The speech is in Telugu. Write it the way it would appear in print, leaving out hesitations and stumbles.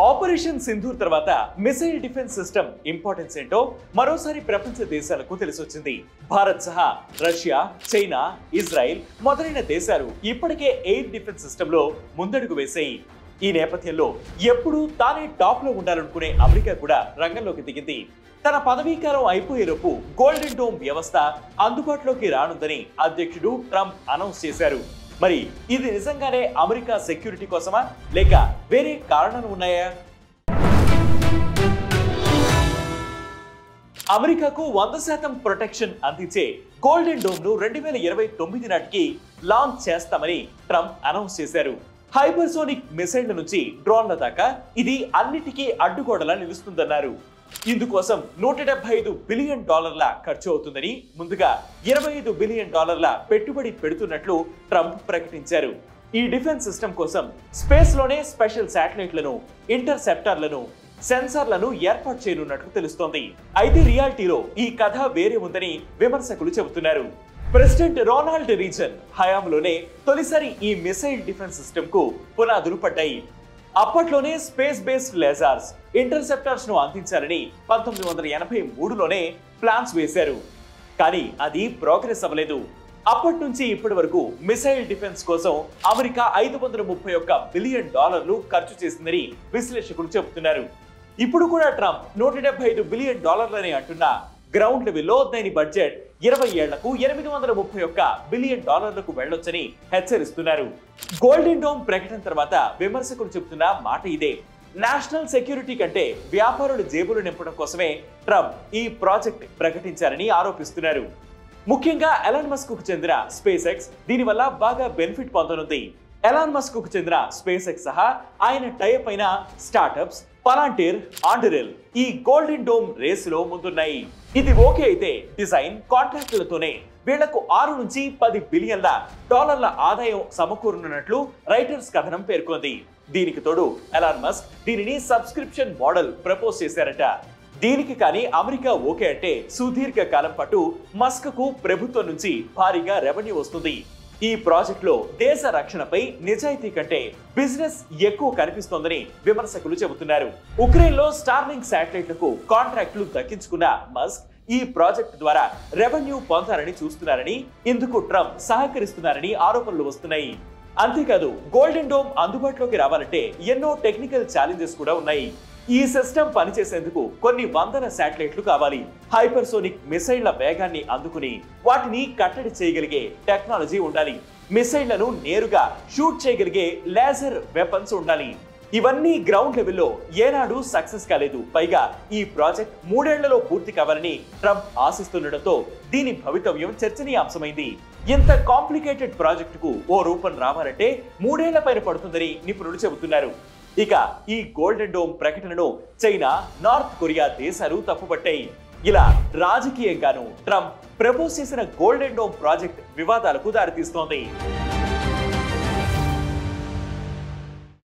ఆపరేషన్ సింధూర్ తర్వాత మిసైల్ డిఫెన్స్ సిస్టమ్ ఇంపార్టెన్స్ ఏంటో మరోసారి ప్రపంచ దేశాలకు తెలిసొచ్చింది. భారత్ సహా రష్యా, చైనా, ఇజ్రాయెల్ మొదలైన దేశాలు ఇప్పటికే ఎయిర్ డిఫెన్స్ సిస్టమ్ లో ముందడుగు వేశాయి. ఈ నేపథ్యంలో ఎప్పుడూ తానే టాప్ లో ఉండాలనుకునే అమెరికా కూడా రంగంలోకి దిగింది. తన పదవీకాలం అయిపోయేలోపు గోల్డెన్ డోమ్ వ్యవస్థ అందుబాటులోకి రానుందని అధ్యక్షుడు ట్రంప్ అనౌన్స్ చేశారు. మరి ఇది నిజంగానే అమెరికా సెక్యూరిటీ కోసమా లేక వేరే కారణాలు ఉన్నాయా? అమెరికాకు 100% ప్రొటెక్షన్ అందించే గోల్డెన్ డోమ్ ను 2029 నాటికి లాంచ్ చేస్తామని ట్రంప్ అనౌన్స్ చేశారు. హైపర్సోనిక్ మిసైళ్ల నుంచి డ్రోన్ల దాకా ఇది అన్నిటికీ అడ్డుగోడలా నిలుస్తుందన్నారు. ఇందుకోసం $175 బిలియన్ ఖర్చు అవుతుందని, ముందుగా $25 బిలియన్ పెట్టుబడి పెడుతున్నట్లు ట్రంప్ ప్రకటించారు. ఈ డిఫెన్స్ సిస్టమ్ కోసం స్పేస్ లోనే స్పెషల్ శాటిలైట్లను, ఇంటర్సెప్టర్లను, సెన్సార్లను ఏర్పాటు చేయనున్నట్లు తెలుస్తోంది. అయితే రియాలిటీలో ఈ కథ వేరే ఉందని విమర్శకులు చెబుతున్నారు. ప్రెసిడెంట్ రొనాల్డ్ రీగన్ హయాంలోనే తొలిసారి ఈ మిసైల్ డిఫెన్స్ సిస్టమ్ కు పునాదులు పడ్డాయి. అప్పట్లోనే స్పేస్ బేస్డ్ లేజర్స్, ఇంటర్సెప్టర్స్ ను అందించాలని 1983లోనే ప్లాన్స్ వేశారు. కానీ అది ప్రోగ్రెస్ అవ్వలేదు. అప్పటి నుంచి ఇప్పటి వరకు మిసైల్ డిఫెన్స్ కోసం అమెరికా $531 బిలియన్ ఖర్చు చేసిందని విశ్లేషకులు చెబుతున్నారు. ఇప్పుడు కూడా ట్రంప్ $175 బిలియన్ అంటున్నా గ్రౌండ్ లెవెల్లో దాని బడ్జెట్ 20 ఏళ్లకు $831 బిలియన్ వెళ్ళొచ్చని హెచ్చరిస్తున్నారు. గోల్డెన్ డోమ్ ప్రకటన తర్వాత విమర్శకులు చెబుతున్న మాట ఇదే. నేషనల్ సెక్యూరిటీ కంటే వ్యాపారుల జేబులు నింపడం కోసమే ట్రంప్ ఈ ప్రాజెక్ట్ ప్రకటించారని ఆరోపిస్తున్నారు. ముఖ్యంగా ఎలాన్ మస్క్ కు చెందిన స్పేస్ ఎక్స్ దీనివల్ల బాగా బెనిఫిట్ పొందనుంది. ఎలాన్ మస్క్ కు చెందిన స్పేస్ ఎక్స్ సహా ఆయన టైప్ అయిన స్టార్టప్స్ పలాంటీర్, ఆండరెల్ ఈ గోల్డెన్ డోమ్ రేస్ లో ముందున్నాయి. ఇది ఓకే అయితే డిజైన్ కాంట్రాక్టులతోనే వీళ్లకు $6 నుంచి $10 బిలియన్ల ఆదాయం సమకూరనున్నట్లు రైటర్స్ కథనం పేర్కొంది. దీనికి తోడు ఎలాన్ మస్క్ దీనిని సబ్స్క్రిప్షన్ మోడల్ ప్రపోజ్ చేశారట. దీనికి కానీ అమెరికా ఓకే అంటే సుదీర్ఘ కాలం పాటు మస్క్ కు ప్రభుత్వం నుంచి భారీగా రెవెన్యూ వస్తుంది. ఈ ప్రాజెక్ట్ లో దేశ రక్షణపై నిజాయితీ కంటే బిజినెస్ ఎక్కువ కనిపిస్తోందని విమర్శకులు చెబుతున్నారు. ఉక్రెయిన్ లో స్టార్లింక్ శాటిలైట్లకు కాంట్రాక్టులు దక్కించుకున్న మస్క్ ఈ ప్రాజెక్ట్ ద్వారా రెవెన్యూ పొందాలని చూస్తున్నారని, ఇందుకు ట్రంప్ సహకరిస్తున్నారని ఆరోపణలు వస్తున్నాయి. అంతేకాదు గోల్డెన్ డోమ్ అందుబాటులోకి రావాలంటే ఎన్నో టెక్నికల్ ఛాలెంజెస్ కూడా ఉన్నాయి. ఈ సిస్టమ్ పనిచేసేందుకు కొన్ని వందల శాటిలైట్లు కావాలి. హైపర్సోనిక్ మిసైళ్ల వేగాన్ని అందుకుని వాటిని కట్టడి చేయగలిగే టెక్నాలజీ ఉండాలి. మిసైళ్లను నేరుగా షూట్ చేయగలిగే లేజర్ వెపన్స్ ఉండాలి. ఇవన్నీ గ్రౌండ్ లెవెల్లో ఏనాడు సక్సెస్ కాలేదు. పైగా ఈ ప్రాజెక్ట్ 3 ఏళ్లలో పూర్తి కావాలని ట్రంప్ ఆశిస్తుండటంతో దీని భవితవ్యం చర్చనీయాంశమైంది. ఇంత కాంప్లికేటెడ్ ప్రాజెక్టుకు ఓ రూపం రావాలంటే 3 ఏళ్ల పైన పడుతుందని నిపుణులు చెబుతున్నారు. ఇక ఈ గోల్డెన్ డోమ్ ప్రకటనను చైనా, నార్త్ కొరియా దేశాలు తప్పుపట్టాయి. ఇలా రాజకీయంగానూ ట్రంప్ ప్రపోజ్ చేసిన గోల్డెన్ డోమ్ ప్రాజెక్ట్ వివాదాలకు దారితీస్తోంది.